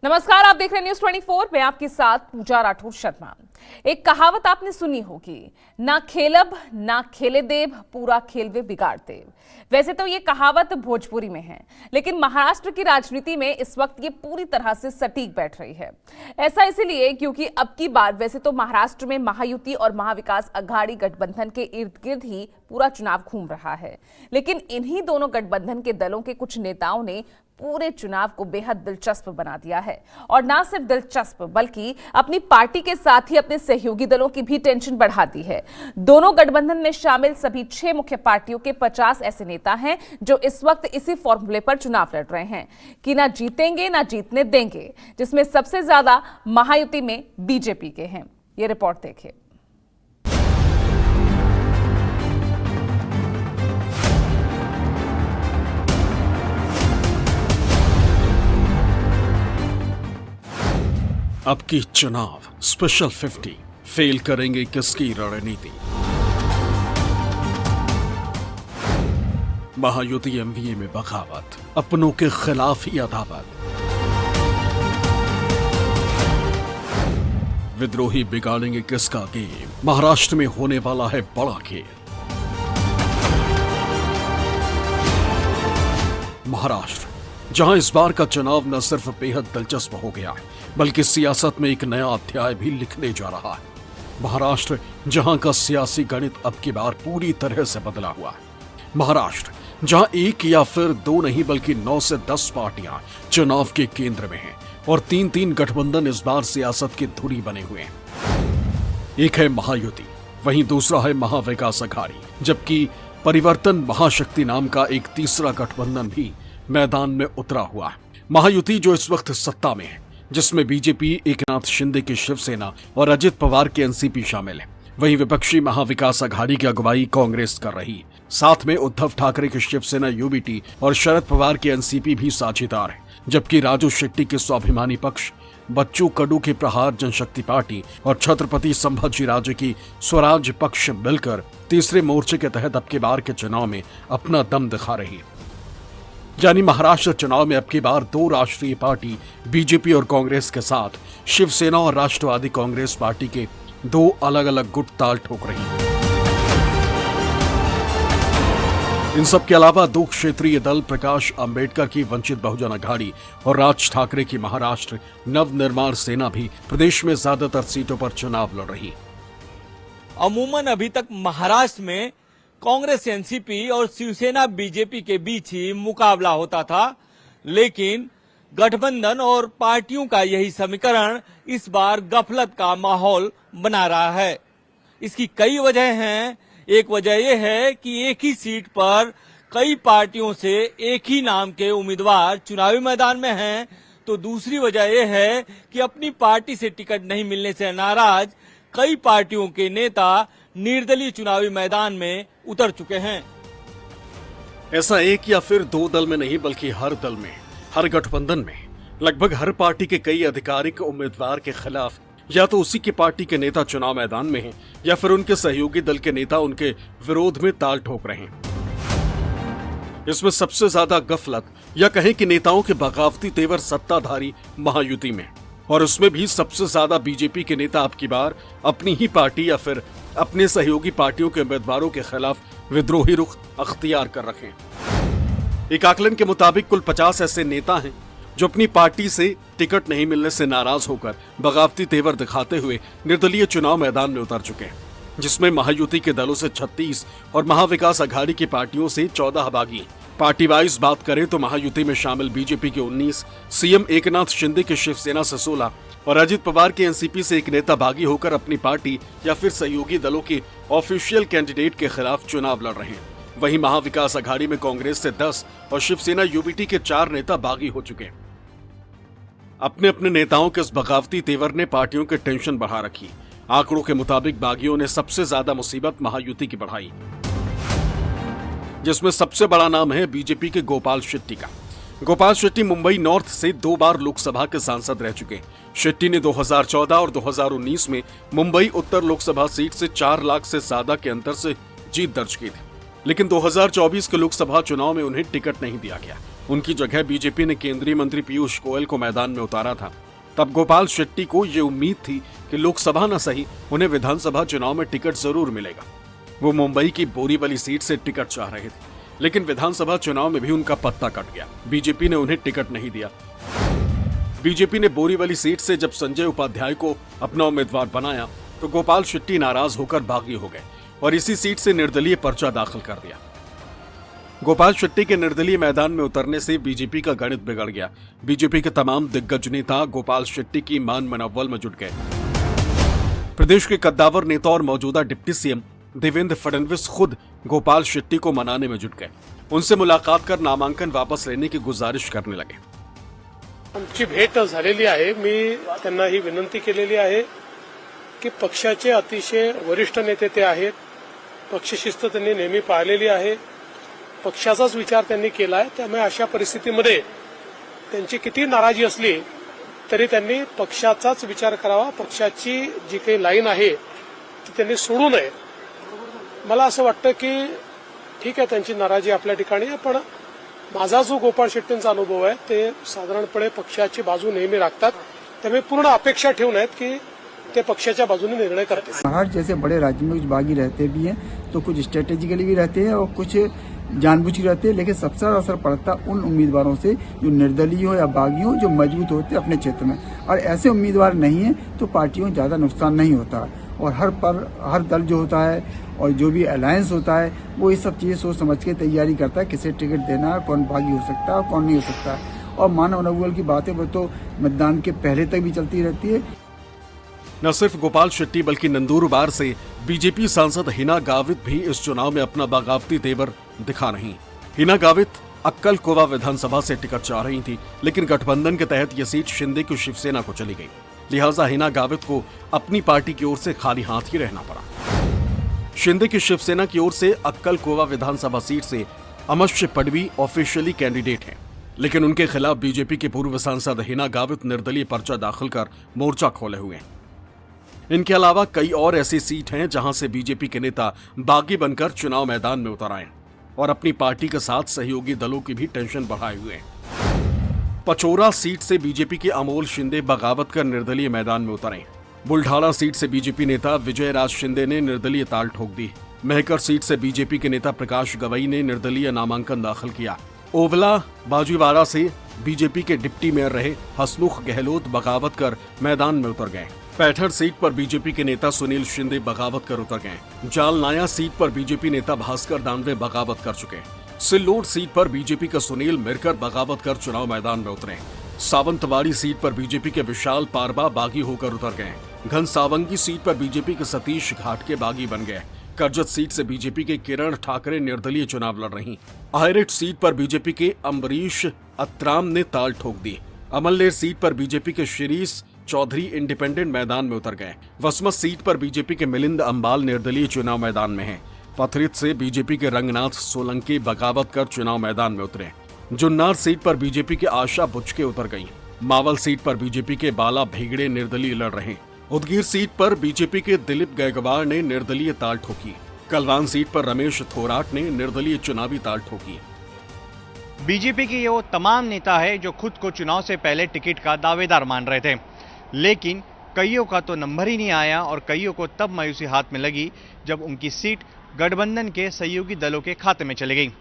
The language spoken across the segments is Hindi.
नमस्कार, आप देख रहे हैं न्यूज़ 24। मैं आपके साथ पूजा राठौर शर्मा। एक कहावत आपने सुनी होगी, ना खेलब ना खेले देव, पूरा खेलवे बिगाड़ देव। वैसे तो ये कहावत भोजपुरी में है, लेकिन महाराष्ट्र की राजनीति में इस वक्त ये पूरी तरह से सटीक बैठ रही है। ऐसा इसीलिए क्योंकि अब की बार वैसे तो महाराष्ट्र में महायुति और महाविकास अघाड़ी गठबंधन के इर्द गिर्द ही पूरा चुनाव घूम रहा है, लेकिन इन्हीं दोनों गठबंधन के दलों के कुछ नेताओं ने पूरे चुनाव को बेहद दिलचस्प बना दिया है। और ना सिर्फ दिलचस्प, बल्कि अपनी पार्टी के साथ ही अपने सहयोगी दलों की भी टेंशन बढ़ा दी है। दोनों गठबंधन में शामिल सभी 6 मुख्य पार्टियों के 50 ऐसे नेता हैं जो इस वक्त इसी फॉर्मूले पर चुनाव लड़ रहे हैं कि ना जीतेंगे ना जीतने देंगे, जिसमें सबसे ज्यादा महायुति में बीजेपी के हैं। ये रिपोर्ट देखिए। अब की चुनाव स्पेशल 50 फेल करेंगे किसकी रणनीति। महायुति एमवीए में बगावत, अपनों के खिलाफ ही अदावत। विद्रोही बिगाड़ेंगे किसका गेम, महाराष्ट्र में होने वाला है बड़ा खेल। महाराष्ट्र, जहां इस बार का चुनाव न सिर्फ बेहद दिलचस्प हो गया है, बल्कि सियासत में एक नया अध्याय भी लिखने जा रहा है। महाराष्ट्र, जहां का सियासी गणित अब की बार पूरी तरह से बदला हुआ है। महाराष्ट्र, जहां एक या फिर 2 नहीं बल्कि 9 से 10 पार्टियां चुनाव के केंद्र में हैं और 3-3 गठबंधन इस बार सियासत की धुरी बने हुए हैं। एक है महायुति, वहीं दूसरा है महाविकास अघाड़ी, जबकि परिवर्तन महाशक्ति नाम का एक तीसरा गठबंधन भी मैदान में उतरा हुआ है। महायुति जो इस वक्त सत्ता में है, जिसमें बीजेपी एकनाथ शिंदे की शिवसेना और अजित पवार की एनसीपी शामिल है, वहीं विपक्षी महाविकास अघाड़ी की अगुवाई कांग्रेस कर रही है। साथ में उद्धव ठाकरे की शिवसेना यूबीटी और शरद पवार की एनसीपी भी साझेदार है, जबकि राजू शेट्टी के स्वाभिमानी पक्ष, बच्चू कडू की प्रहार जनशक्ति पार्टी और छत्रपति संभाजी राजे की स्वराज पक्ष मिलकर तीसरे मोर्चे के तहत अब की बार के चुनाव में अपना दम दिखा रही है। यानी महाराष्ट्र चुनाव में अब की बार 2 राष्ट्रीय पार्टी बीजेपी और कांग्रेस के साथ शिवसेना और राष्ट्रवादी कांग्रेस पार्टी के 2 अलग अलग गुट ताल ठोक रही है। इन सब के अलावा 2 क्षेत्रीय दल प्रकाश अंबेडकर की वंचित बहुजन अघाड़ी और राज ठाकरे की महाराष्ट्र नवनिर्माण सेना भी प्रदेश में ज्यादातर सीटों पर चुनाव लड़ रही है। अमूमन अभी तक महाराष्ट्र में कांग्रेस एनसीपी और शिवसेना बीजेपी के बीच ही मुकाबला होता था, लेकिन गठबंधन और पार्टियों का यही समीकरण इस बार गफलत का माहौल बना रहा है। इसकी कई वजह हैं। एक वजह यह है कि एक ही सीट पर कई पार्टियों से एक ही नाम के उम्मीदवार चुनावी मैदान में हैं, तो दूसरी वजह यह है कि अपनी पार्टी से टिकट नहीं मिलने से नाराज कई पार्टियों के नेता निर्दलीय चुनावी मैदान में उतर चुके हैं। ऐसा एक या फिर 2 दल में नहीं बल्कि हर दल में, हर गठबंधन में लगभग हर पार्टी के कई आधिकारिक उम्मीदवार के खिलाफ या तो उसी की पार्टी के नेता चुनाव मैदान में हैं या फिर उनके सहयोगी दल के नेता उनके विरोध में ताल ठोक रहे हैं। इसमें सबसे ज्यादा गफलत या कहें कि नेताओं के बगावती तेवर सत्ताधारी महायुति में, और उसमें भी सबसे ज्यादा बीजेपी के नेता अब की बार अपनी ही पार्टी या फिर अपने सहयोगी पार्टियों के उम्मीदवारों के खिलाफ विद्रोही रुख अख्तियार कर रखे हैं। एक आकलन के मुताबिक कुल 50 ऐसे नेता हैं जो अपनी पार्टी से टिकट नहीं मिलने से नाराज होकर बगावती तेवर दिखाते हुए निर्दलीय चुनाव मैदान में उतर चुके हैं, जिसमें महायुति के दलों से 36 और महाविकास अघाड़ी की पार्टियों से 14 बागी हैं। पार्टी वाइज बात करें तो महायुति में शामिल बीजेपी के 19, सीएम एकनाथ शिंदे की शिवसेना से 16 और अजित पवार की एनसीपी से एक नेता बागी होकर अपनी पार्टी या फिर सहयोगी दलों के ऑफिशियल कैंडिडेट के खिलाफ चुनाव लड़ रहे हैं। वहीं महाविकास अघाड़ी में कांग्रेस से 10 और शिवसेना यूबीटी के 4 नेता बागी हो चुके हैं। अपने अपने नेताओं के इस बगावती तेवर ने पार्टियों के टेंशन बढ़ा रखी। आंकड़ों के मुताबिक बागियों ने सबसे ज्यादा मुसीबत महायुति की बढ़ाई, जिसमें सबसे बड़ा नाम है बीजेपी के गोपाल शेट्टी का। गोपाल शेट्टी मुंबई नॉर्थ से 2 बार लोकसभा के सांसद रह चुके। शेट्टी ने 2014 और 2019 में मुंबई उत्तर लोकसभा सीट से 4 लाख से ज्यादा के अंतर से जीत दर्ज की थी, लेकिन 2024 के लोकसभा चुनाव में उन्हें टिकट नहीं दिया गया उनकी जगह बीजेपी ने केंद्रीय मंत्री पीयूष गोयल को मैदान में उतारा था, तब गोपाल शेट्टी को ये उम्मीद थी कि लोकसभा न सही उन्हें विधानसभा चुनाव में टिकट जरूर मिलेगा। वो मुंबई की बोरीवली सीट से टिकट चाह रहे थे, लेकिन विधानसभा चुनाव में भी उनका पत्ता कट गया। बीजेपी ने उन्हें टिकट नहीं दिया। बीजेपी ने बोरीवली सीट से जब संजय उपाध्याय को अपना उम्मीदवार बनाया तो गोपाल शेट्टी नाराज होकर बागी हो गए और इसी सीट से निर्दलीय पर्चा दाखिल कर दिया। गोपाल शेट्टी के निर्दलीय मैदान में उतरने से बीजेपी का गणित बिगड़ गया। बीजेपी के तमाम दिग्गज नेता गोपाल शेट्टी की मान मनव्वल में जुट गए। प्रदेश के कद्दावर नेता और मौजूदा डिप्टी सीएम देवेंद्र फडणवीस खुद गोपाल शेट्टी को मनाने में जुट गए। उनसे मुलाकात कर नामांकन वापस लेने की गुजारिश करने लगे। आमची भेट झालेली आहे। मी त्यांना ही विनंती केलेली आहे की पक्षाचे अतिशय वरिष्ठ नेते ते आहेत, पक्षशिस्त त्यांनी नेहमी पाळलेली आहे, पक्षाचाच विचार त्यांनी केला आहे। त्यामुळे अशा परिस्थितीमध्ये त्यांची किती नाराजी असली तरी त्यांनी पक्षाचाच विचार करावा, पक्षाची जी काही लाईन आहे ती त्यांनी सोडू नये। मला असं वाटतं की ठीक आहे, त्यांची नाराजी आपल्या ठिकाणी आहे, पण माझा जो गोपाळ शेट्टींचा अनुभव आहे ते साधारणपणे पक्षाची बाजू नेहमी राखतात। त्यामुळे पूर्ण अपेक्षा ठेवून आहेत की ते पक्षाच्या बाजूने निर्णय करतील। महाराष्ट्र जैसे बड़े राज्य में कुछ बागी रहते भी हैं तो कुछ स्ट्रेटेजिकली भी रहते हैं और कुछ जानबूझ के रहते हैं, लेकिन सबसे ज्यादा असर पड़ता उन उम्मीदवारों से जो निर्दलीय हो या बागी हो, जो मजबूत होते हैं अपने क्षेत्र में। और ऐसे उम्मीदवार नहीं है तो पार्टियों को ज्यादा नुकसान नहीं होता और हर दल जो होता है और जो भी अलायंस होता है वो ये सब चीजें सोच समझ के तैयारी करता है, किसे टिकट देना है, कौन बागी हो सकता है, कौन नहीं हो सकता। और मानव मनोबल की बातें वो तो मतदान के पहले तक भी चलती रहती है। न सिर्फ गोपाल शेट्टी बल्कि नंदुरबार से बीजेपी सांसद हिना गावित भी इस चुनाव में अपना बगावती तेवर दिखा रही। हिना गावित अक्कलकोवा विधानसभा से टिकट चाह रही थी, लेकिन गठबंधन के तहत यह सीट शिंदे की शिवसेना को चली गई। लिहाजा हिना गावित को अपनी पार्टी की ओर से खाली हाथ ही रहना पड़ा। शिंदे की शिवसेना की ओर से अक्कलकोवा विधानसभा सीट से अमश्य पडवी ऑफिशियली कैंडिडेट हैं, लेकिन उनके खिलाफ बीजेपी के पूर्व सांसद हिना गावित निर्दलीय पर्चा दाखिल कर मोर्चा खोले हुए हैं। इनके अलावा कई और ऐसी सीट हैं जहां से बीजेपी के नेता बागी बनकर चुनाव मैदान में उतर आए और अपनी पार्टी के साथ सहयोगी दलों की भी टेंशन बढ़ाए हुए हैं। पचोरा सीट से बीजेपी के अमोल शिंदे बगावत कर निर्दलीय मैदान में उतरे। बुल्ढाड़ा सीट से बीजेपी नेता विजय राज शिंदे ने निर्दलीय ताल ठोक दी। मेहकर सीट से बीजेपी के नेता प्रकाश गवई ने निर्दलीय नामांकन दाखिल किया। ओवला बाजीवाड़ा से बीजेपी के डिप्टी मेयर रहे हसमुख गहलोत बगावत कर मैदान में उतर गए। पैठर सीट पर बीजेपी के नेता सुनील शिंदे बगावत कर उतर गए। जालनाया सीट पर बीजेपी नेता भास्कर दानवे बगावत कर चुके। सिल्लोड सीट पर बीजेपी का सुनील मिरकर बगावत कर चुनाव मैदान में उतरे। सावंतवाड़ी सीट पर बीजेपी के विशाल पारबा बागी होकर उतर गए। घनसावंगी सीट पर बीजेपी के सतीश घाटके बागी बन गए। करजत सीट से बीजेपी के किरण ठाकरे निर्दलीय चुनाव लड़ रही। आयरेट सीट पर बीजेपी के अम्बरीश अत्राम ने ताल ठोक दी। अमलनेर सीट पर बीजेपी के शिरीष चौधरी इंडिपेंडेंट मैदान में उतर गए। वसमत सीट पर बीजेपी के मिलिंद अंबाल निर्दलीय चुनाव मैदान में हैं। पथरित से बीजेपी के रंगनाथ सोलंकी बगावत कर चुनाव मैदान में उतरे। जुन्नार सीट पर बीजेपी के आशा बुचके उतर गई। मावल सीट पर बीजेपी के बाला भेगड़े निर्दलीय लड़ रहे। उदगीर सीट पर बीजेपी के दिलीप गैगवार ने निर्दलीय ताल ठोकी। कलवान सीट पर रमेश थोराट ने निर्दलीय चुनावी ताल ठोकी। बीजेपी के ये वो तमाम नेता है जो खुद को चुनाव से पहले टिकट का दावेदार मान रहे थे, लेकिन कईयों का तो नंबर ही नहीं आया और कईयों को तब मायूसी हाथ में लगी जब उनकी सीट गठबंधन के सहयोगी दलों के खाते में चली गई।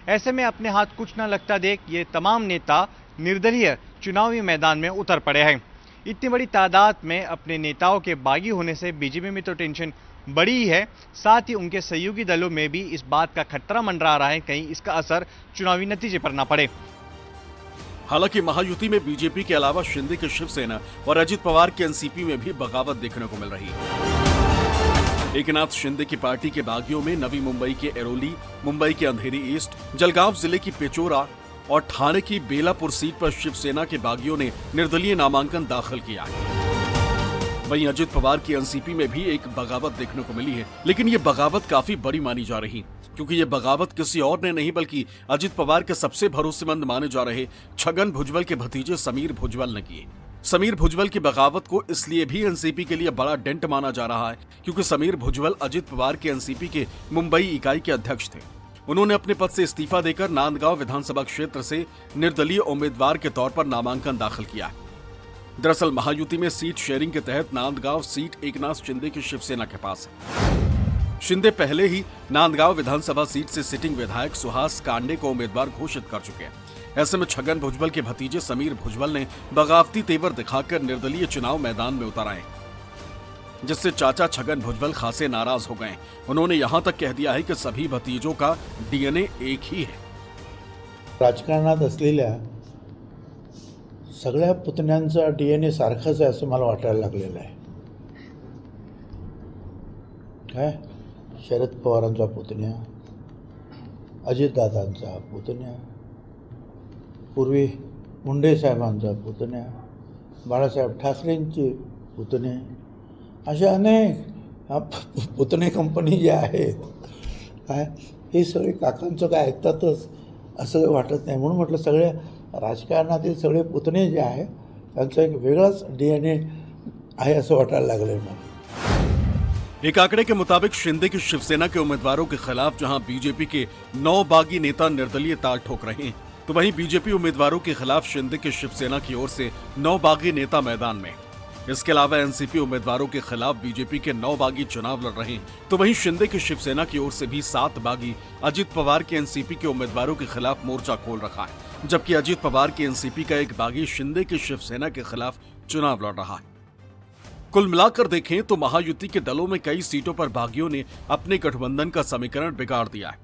ऐसे में अपने हाथ कुछ न लगता देख ये तमाम नेता निर्दलीय चुनावी मैदान में उतर पड़े हैं। इतनी बड़ी तादाद में अपने नेताओं के बागी होने से बीजेपी में तो टेंशन बड़ी ही है, साथ ही उनके सहयोगी दलों में भी इस बात का खतरा मंडरा रहा है कहीं इसका असर चुनावी नतीजे पर न पड़े। हालांकि महायुति में बीजेपी के अलावा शिंदे की शिवसेना और अजित पवार की एनसीपी में भी बगावत देखने को मिल रही है। एकनाथ शिंदे की पार्टी के बागियों में नवी मुंबई के एरोली, मुंबई के अंधेरी ईस्ट, जलगांव जिले की पेचोरा और ठाणे की बेलापुर सीट पर शिवसेना के बागियों ने निर्दलीय नामांकन दाखिल किया है। वहीं अजित पवार की एनसीपी में भी एक बगावत देखने को मिली है, लेकिन ये बगावत काफी बड़ी मानी जा रही, क्योंकि ये बगावत किसी और ने नहीं बल्कि अजित पवार के सबसे भरोसेमंद माने जा रहे छगन भुजबल के भतीजे समीर भुजबल ने की। समीर भुजबल की बगावत को इसलिए भी एनसीपी के लिए बड़ा डेंट माना जा रहा है क्योंकि समीर भुजबल अजित पवार के एनसीपी के मुंबई इकाई के अध्यक्ष थे। उन्होंने अपने पद से इस्तीफा देकर नांदगांव विधानसभा क्षेत्र से निर्दलीय उम्मीदवार के तौर पर नामांकन दाखिल किया। दरअसल महायुति में सीट शेयरिंग के तहत नांदगांव सीट एकनाथ शिंदे की शिवसेना के पास है। शिंदे पहले ही नांदगांव विधानसभा सीट से सिटिंग विधायक सुहास कांडे को उम्मीदवार घोषित कर चुके हैं। ऐसे में छगन भुजबल के भतीजे समीर भुजबल ने बगावती तेवर दिखाकर निर्दलीय चुनाव मैदान में उतर आए, जिससे चाचा छगन भुजबल खासे नाराज हो गए। उन्होंने यहां तक कह दिया है कि सभी भतीजों का डीएनए एक ही है। राजकारणात असलेल्या सगळ्या पुतण्यांचा डीएनए सारखाच आहे असं मला वाटायला लागलेलं आहे। काय शरद पवारांचा पुतण्या, अजितदादांचा पुतण्या, पूर्वी मुंडे साहेबांचा पुतण्या, बाळासाहेब ठाकरेंचे पुतणे, अशा अनेक पुतणे कंपनी ज्या आहेत काय हे सगळे काकांचं काय ऐकतातच असं वाटत नाही। म्हणून म्हटलं सगळ्या राजकारणातील सगळे पुतणे जे आहे त्यांचा एक वेगळाच डीएनए आहे असं वाटायला लागलंय मला। एक आंकड़े के मुताबिक शिंदे की शिवसेना के उम्मीदवारों के खिलाफ जहां बीजेपी के 9 बागी नेता निर्दलीय ताल ठोक रहे हैं, तो वहीं बीजेपी उम्मीदवारों के खिलाफ शिंदे की शिवसेना की ओर से 9 बागी नेता मैदान में। इसके अलावा एनसीपी उम्मीदवारों के खिलाफ बीजेपी के 9 बागी चुनाव लड़ रहे हैं, तो वहीं शिंदे की शिवसेना की ओर से भी 7 बागी अजित पवार के एनसीपी के उम्मीदवारों के खिलाफ मोर्चा खोल रखा है, जबकि अजित पवार के एनसीपी का एक बागी शिंदे की शिवसेना के खिलाफ चुनाव लड़ रहा है। कुल मिलाकर देखें तो महायुति के दलों में कई सीटों पर बागियों ने अपने गठबंधन का समीकरण बिगाड़ दिया है।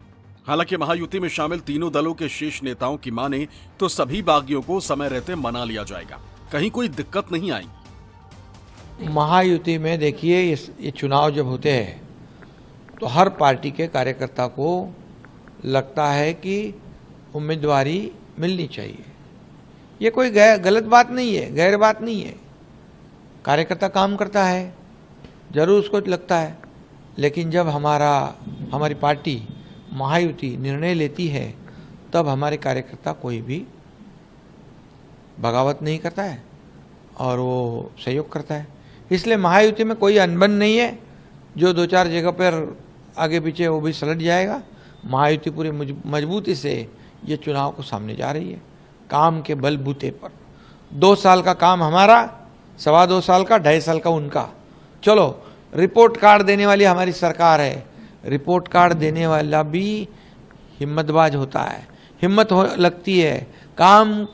हालांकि महायुति में शामिल तीनों दलों के शीर्ष नेताओं की माने तो सभी बागियों को समय रहते मना लिया जाएगा, कहीं कोई दिक्कत नहीं आएगी। महायुति में देखिए ये चुनाव जब होते हैं तो हर पार्टी के कार्यकर्ता को लगता है कि उम्मीदवारी मिलनी चाहिए। ये कोई गलत बात नहीं है, गैर बात नहीं है। कार्यकर्ता काम करता है, जरूर उसको लगता है, लेकिन जब हमारी पार्टी महायुति निर्णय लेती है तब हमारे कार्यकर्ता कोई भी बगावत नहीं करता है और वो सहयोग करता है। इसलिए महायुति में कोई अनबन नहीं है जो 2-4 जगह पर आगे पीछे वो भी सलट जाएगा। महायुति पूरी मजबूती से ये चुनाव को सामने जा रही है, काम के बलबूते पर। 2 साल का काम हमारा, 2.25 साल का, 2.5 साल का उनका। चलो रिपोर्ट कार्ड देने वाली हमारी सरकार है, रिपोर्ट कार्ड देने वाला भी हिम्मतबाज होता है, हिम्मत लगती है, काम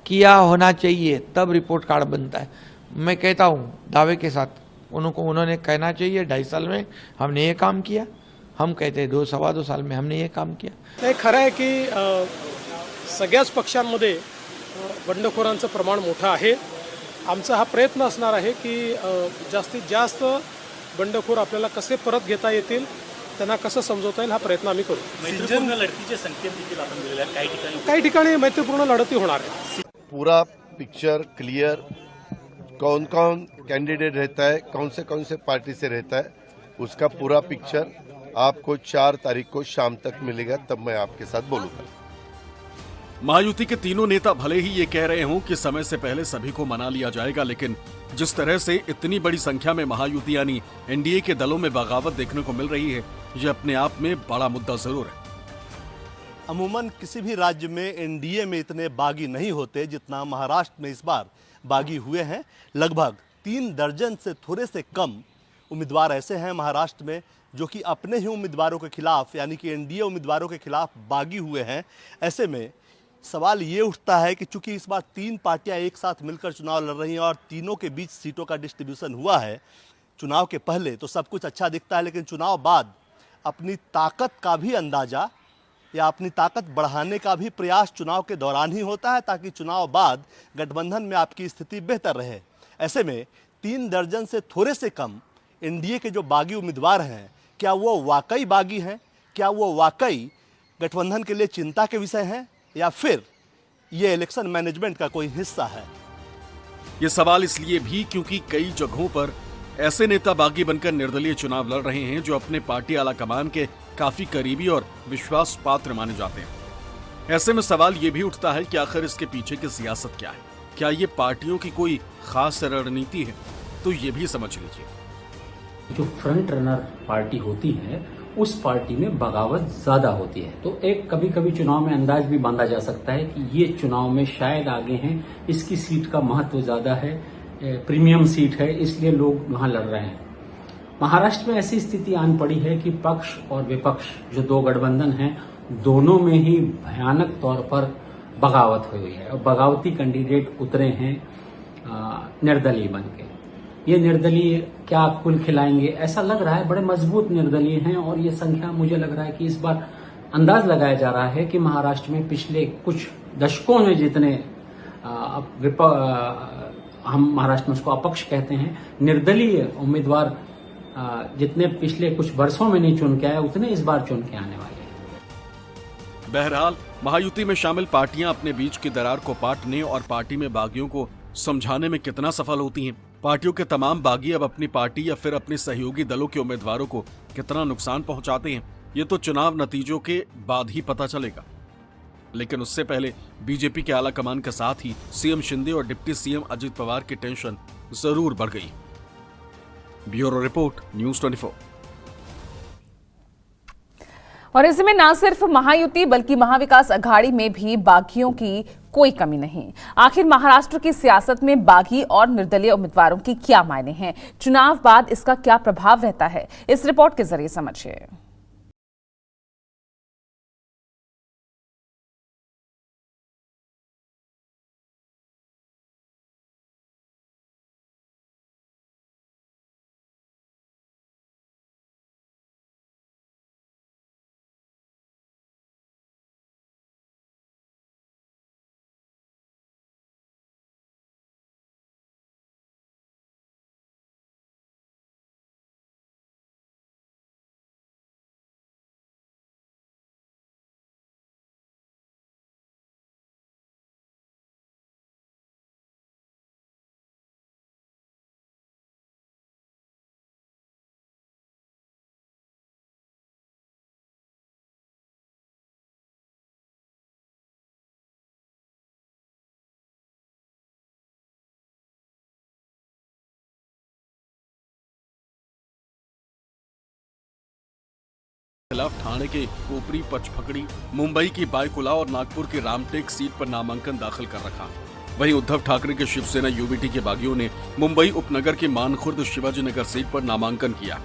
किया होना चाहिए तब रिपोर्ट कार्ड बनता है। मैं कहता हूँ दावे के साथ उन्होंने कहना चाहिए 2.5 साल में हमने ये काम किया, हम कहते हैं 2-2.25 साल में हमने ये काम किया। नाही, खरं आहे की सगळ्याच पक्षांमध्ये बंडखोरांचं प्रमाण मोठं आहे। आमचा हा प्रयत्न असणार आहे की जास्तीत जास्त बंडखोर आपल्याला कसे परत घेता येतील, त्यांना कसं समजवता येईल हा प्रयत्न आम्ही करू। मैत्रीपूर्ण लढतीचे संकेत देखील आपण दिलेले आहेत। काही ठिकाणी मैत्रीपूर्ण लढती होणार आहे। पूरा पिक्चर क्लियर, कौन कौन कैंडिडेट रहता है, कौन से पार्टी से रहता है, उसका पूरा पिक्चर आपको 4 तारीख को शाम तक मिलेगा, तब मैं आपके साथ बोलूंगा। महायुति के तीनों नेता भले ही ये कह रहे हों कि समय से पहले सभी को मना लिया जाएगा, लेकिन जिस तरह से इतनी बड़ी संख्या में महायुति यानी एनडीए के दलों में बगावत देखने को मिल रही है, ये अपने आप में बड़ा मुद्दा जरूर है। अमूमन किसी भी राज्य में एनडीए में इतने बागी नहीं होते जितना महाराष्ट्र में इस बार बागी हुए हैं। लगभग 3 दर्जन से थोड़े से कम उम्मीदवार ऐसे हैं महाराष्ट्र में जो कि अपने ही उम्मीदवारों के खिलाफ यानी कि एनडीए उम्मीदवारों के खिलाफ बागी हुए हैं। ऐसे में सवाल ये उठता है कि चूंकि इस बार 3 पार्टियां एक साथ मिलकर चुनाव लड़ रही हैं और तीनों के बीच सीटों का डिस्ट्रीब्यूशन हुआ है, चुनाव के पहले तो सब कुछ अच्छा दिखता है, लेकिन चुनाव बाद अपनी ताकत का भी अंदाजा या अपनी ताकत बढ़ाने का भी प्रयास चुनाव के दौरान ही होता है, ताकि चुनाव बाद गठबंधन में आपकी स्थिति बेहतर रहे। ऐसे में 3 दर्जन से थोड़े से कम एनडीए के जो बागी उम्मीदवार हैं, क्या वो वाकई बागी हैं, क्या वो वाकई गठबंधन के लिए चिंता के विषय हैं, या फिर ये इलेक्शन मैनेजमेंट का कोई हिस्सा है? ये सवाल इसलिए भी क्योंकि कई जगहों पर ऐसे नेता बागी बनकर निर्दलीय चुनाव लड़ रहे हैं जो अपने पार्टी आला कमान के काफी करीबी और विश्वास पात्र माने जाते हैं। ऐसे में सवाल ये भी उठता है कि आखिर इसके पीछे की सियासत क्या है, क्या ये पार्टियों की कोई खास रणनीति है? तो ये भी समझ लीजिए। जो फ्रंट रनर पार्टी होती है उस पार्टी में बगावत ज्यादा होती है। तो एक कभी कभी चुनाव में अंदाज भी बांधा जा सकता है कि ये चुनाव में शायद आगे हैं, इसकी सीट का महत्व ज्यादा है, प्रीमियम सीट है, इसलिए लोग वहां लड़ रहे हैं। महाराष्ट्र में ऐसी स्थिति आन पड़ी है कि पक्ष और विपक्ष जो दो गठबंधन हैं, दोनों में ही भयानक तौर पर बगावत हुई है और बगावती कैंडिडेट उतरे हैं निर्दलीय बन के। ये निर्दलीय क्या कुल खिलाएंगे, ऐसा लग रहा है। बड़े मजबूत निर्दलीय हैं और ये संख्या मुझे लग रहा है कि इस बार अंदाज लगाया जा रहा है कि महाराष्ट्र में पिछले कुछ दशकों में जितने हम महाराष्ट्र में उसको अपक्ष कहते हैं, निर्दलीय उम्मीदवार जितने पिछले कुछ वर्षों में नहीं चुन के आए, उतने इस बार चुन के आने वाले हैं। बहरहाल महायुति में शामिल पार्टियां अपने बीच की दरार को पाटने और पार्टी में बागियों को समझाने में कितना सफल होती हैं। पार्टियों के तमाम बागी अब अपनी पार्टी या फिर अपने सहयोगी दलों के उम्मीदवारों को कितना नुकसान पहुंचाते हैं, ये तो चुनाव नतीजों के बाद ही पता चलेगा। लेकिन उससे पहले बीजेपी के आला कमान के साथ ही सीएम शिंदे और डिप्टी सीएम अजित पवार की टेंशन जरूर बढ़ गई। Bureau report, news 24। और इसमें न सिर्फ महायुति बल्कि महाविकास अघाड़ी में भी बागियों की कोई कमी नहीं। आखिर महाराष्ट्र की सियासत में बागी और निर्दलीय उम्मीदवारों की क्या मायने हैं, चुनाव बाद इसका क्या प्रभाव रहता है, इस रिपोर्ट के जरिए समझिए। खिलाफ ठाणे के कोपरी, पचफकड़ी, मुंबई की बायकुला और नागपुर की रामटेक सीट पर नामांकन दाखिल कर रखा। वहीं उद्धव ठाकरे के शिवसेना यूबीटी के बागियों ने मुंबई उपनगर की मानखुर्द शिवाजी नगर सीट पर नामांकन किया।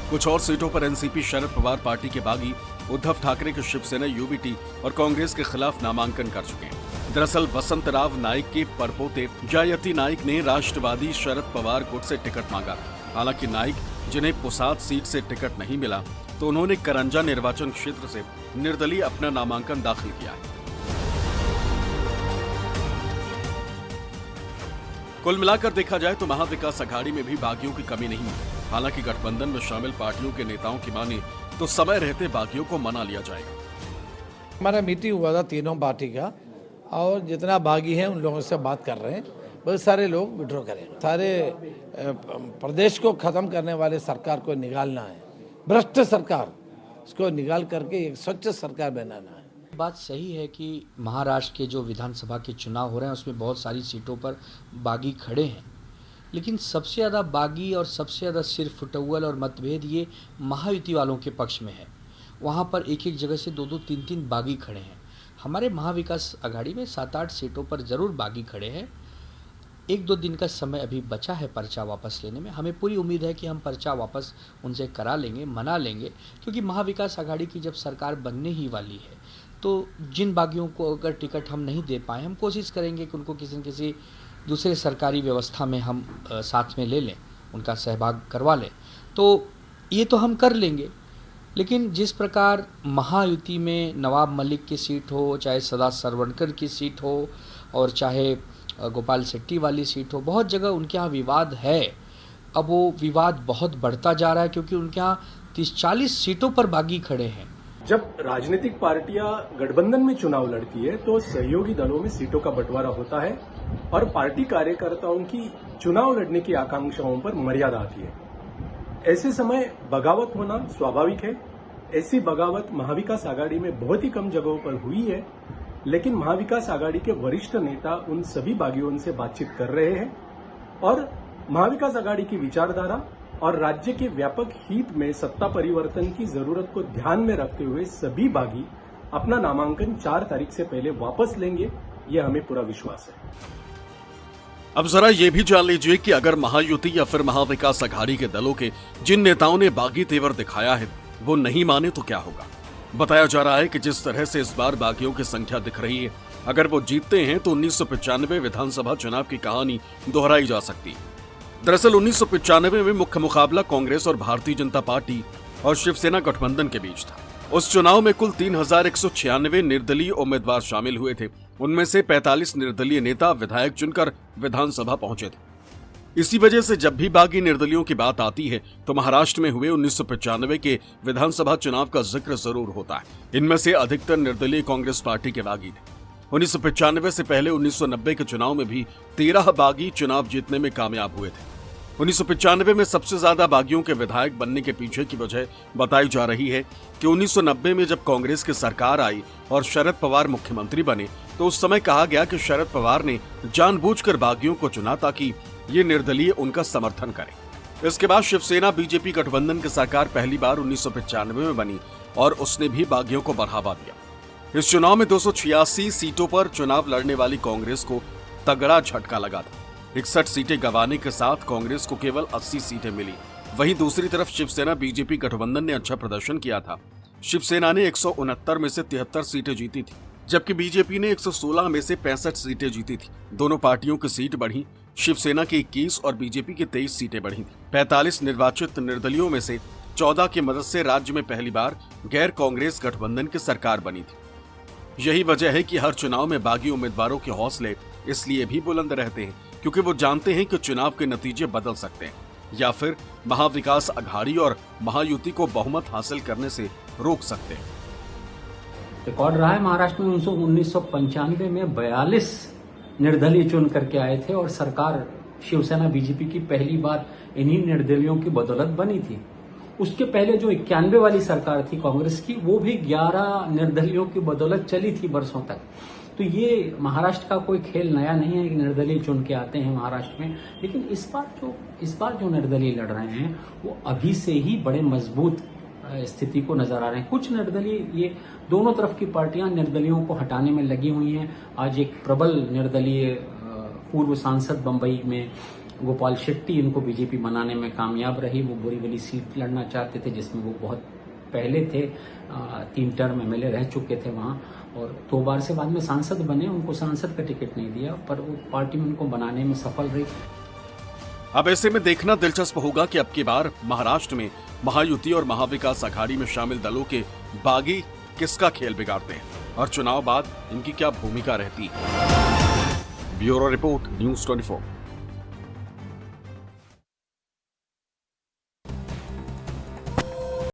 कुछ और सीटों पर एनसीपी शरद पवार पार्टी के बागी उद्धव ठाकरे के शिवसेना यूबीटी और कांग्रेस के खिलाफ नामांकन कर चुके हैं। दरअसल वसंतराव नाइक के परपोते जयति नाइक ने राष्ट्रवादी शरद पवार गुट से टिकट मांगा। हालांकि नाइक, जिन्हें पुसाद सीट से टिकट नहीं मिला, तो उन्होंने करंजा निर्वाचन क्षेत्र से निर्दलीय अपना नामांकन दाखिल किया। कुल मिलाकर देखा जाए तो महाविकास अघाड़ी में भी बागियों की कमी नहीं है। हालांकि गठबंधन में शामिल पार्टियों के नेताओं की माने तो समय रहते बागियों को मना लिया जाएगा। हमारा मीटिंग हुआ था तीनों पार्टी का, और जितना बागी हैं उन लोगों से बात कर रहे हैं। बहुत सारे लोग विड्रॉ करें। सारे प्रदेश को खत्म करने वाले सरकार को निकालना है, भ्रष्ट सरकार, इसको निकाल करके एक स्वच्छ सरकार बनाना है। बात सही है कि महाराष्ट्र के जो विधानसभा के चुनाव हो रहे हैं उसमें बहुत सारी सीटों पर बागी खड़े हैं, लेकिन सबसे ज़्यादा बागी और सबसे ज़्यादा सिर फुटौल और मतभेद ये महायुति वालों के पक्ष में है। वहाँ पर एक एक जगह से 2-2, 3-3 बागी खड़े हैं। हमारे महाविकास अघाड़ी में 7-8 सीटों पर ज़रूर बागी खड़े हैं। 1-2 दिन का समय अभी बचा है पर्चा वापस लेने में। हमें पूरी उम्मीद है कि हम पर्चा वापस उनसे करा लेंगे, मना लेंगे, क्योंकि महाविकास अघाड़ी की जब सरकार बनने ही वाली है तो जिन बागियों को अगर टिकट हम नहीं दे पाए, हम कोशिश करेंगे कि उनको किसी न किसी दूसरे सरकारी व्यवस्था में हम साथ में ले लें, उनका सहभाग करवा लें। तो ये तो हम कर लेंगे, लेकिन जिस प्रकार महायुति में नवाब मलिक की सीट हो, चाहे सदा सरवणकर की सीट हो और चाहे गोपाल शेट्टी वाली सीट हो, बहुत जगह उनके यहाँ विवाद है। अब वो विवाद बहुत बढ़ता जा रहा है क्योंकि उनके यहाँ 30-40 सीटों पर बागी खड़े हैं। जब राजनीतिक पार्टियां गठबंधन में चुनाव लड़ती है तो सहयोगी दलों में सीटों का बंटवारा होता है और पार्टी कार्यकर्ताओं की चुनाव लड़ने की आकांक्षाओं पर मर्यादा आती है। ऐसे समय बगावत होना स्वाभाविक है। ऐसी बगावत महाविकास आघाड़ी में बहुत ही कम जगहों पर हुई है, लेकिन महाविकास आघाड़ी के वरिष्ठ नेता उन सभी बागियों से बातचीत कर रहे हैं और महाविकास आघाड़ी की विचारधारा और राज्य के व्यापक हित में सत्ता परिवर्तन की जरूरत को ध्यान में रखते हुए सभी बागी अपना नामांकन 4 तारीख से पहले वापस लेंगे, यह हमें पूरा विश्वास है। अब जरा ये भी जान लीजिए कि अगर महायुति या फिर महाविकास अघाड़ी के दलों के जिन नेताओं ने बागी तेवर दिखाया है वो नहीं माने तो क्या होगा। बताया जा रहा है कि जिस तरह से इस बार बागियों की संख्या दिख रही है, अगर वो जीतते हैं तो 1995 विधानसभा चुनाव की कहानी दोहराई जा सकती है। दरअसल 1995 में मुख्य मुकाबला कांग्रेस और भारतीय जनता पार्टी और शिवसेना गठबंधन के बीच था। उस चुनाव में कुल 3196 निर्दलीय उम्मीदवार शामिल हुए थे। उनमें से 45 निर्दलीय नेता विधायक चुनकर विधानसभा पहुंचे थे। इसी वजह से जब भी बागी निर्दलियों की बात आती है तो महाराष्ट्र में हुए 1995 के विधानसभा चुनाव का जिक्र जरूर होता है। इनमें से अधिकतर निर्दलीय कांग्रेस पार्टी के बागी थे। 1995 से पहले 1990 के चुनाव में भी 13 बागी चुनाव जीतने में कामयाब हुए थे। 1995 में सबसे ज्यादा बागियों के विधायक बनने के पीछे की वजह बताई जा रही है कि 1990 में जब कांग्रेस की सरकार आई और शरद पवार मुख्यमंत्री बने तो उस समय कहा गया कि शरद पवार ने जानबूझकर बागियों को चुना ताकि ये निर्दलीय उनका समर्थन करें। इसके बाद शिवसेना बीजेपी गठबंधन की सरकार पहली बार 1995 में बनी और उसने भी बागियों को बढ़ावा दिया। इस चुनाव में 286 सीटों पर चुनाव लड़ने वाली कांग्रेस को तगड़ा झटका लगा था। 61 सीटें गंवाने के साथ कांग्रेस को केवल 80 सीटें मिली। वहीं दूसरी तरफ शिवसेना बीजेपी गठबंधन ने अच्छा प्रदर्शन किया था। शिवसेना ने 169 में से 73 सीटें जीती थी, जबकि बीजेपी ने 116 में से 65 सीटें जीती थी। दोनों पार्टियों की सीट बढ़ी। शिवसेना की 21 और बीजेपी की 23 सीटें बढ़ी थी। 45 निर्वाचित निर्दलियों में से 14 की मदद से राज्य में पहली बार गैर कांग्रेस गठबंधन की सरकार बनी थी। यही वजह है कि हर चुनाव में बागी उम्मीदवारों के हौसले इसलिए भी बुलंद रहते हैं क्योंकि वो जानते हैं कि चुनाव के नतीजे बदल सकते हैं या फिर महाविकास अघाड़ी और महायुति को बहुमत हासिल करने से रोक सकते हैं। रिकॉर्ड रहा है महाराष्ट्र में 1995 में 42 निर्दलीय चुन करके आए थे और सरकार शिवसेना बीजेपी की पहली बार इन्हीं निर्दलियों की बदौलत बनी थी। उसके पहले जो 91 वाली सरकार थी कांग्रेस की, वो भी 11 निर्दलियों की बदौलत चली थी बरसों तक। तो ये महाराष्ट्र का कोई खेल नया नहीं है कि निर्दलीय चुन के आते हैं महाराष्ट्र में। लेकिन इस बार जो निर्दलीय लड़ रहे हैं वो अभी से ही बड़े मजबूत स्थिति को नजर आ रहे हैं। कुछ निर्दलीय, ये दोनों तरफ की पार्टियां निर्दलियों को हटाने में लगी हुई हैं। आज एक प्रबल निर्दलीय पूर्व सांसद बंबई में गोपाल शेट्टी, इनको बीजेपी बनाने में कामयाब रही। वो बोरीवली सीट लड़ना चाहते थे जिसमें वो बहुत पहले थे, 3 टर्म एमएलए रह चुके थे वहां और 2 बार से बाद में सांसद बने। उनको सांसद का टिकट नहीं दिया पर वो पार्टी में उनको बनाने में सफल रही। अब ऐसे में देखना दिलचस्प होगा कि अब की बार महाराष्ट्र में महायुति और महाविकास अघाड़ी में शामिल दलों के बागी किसका खेल बिगाड़ते हैं और चुनाव बाद इनकी क्या भूमिका रहती है। Bureau report, news 24।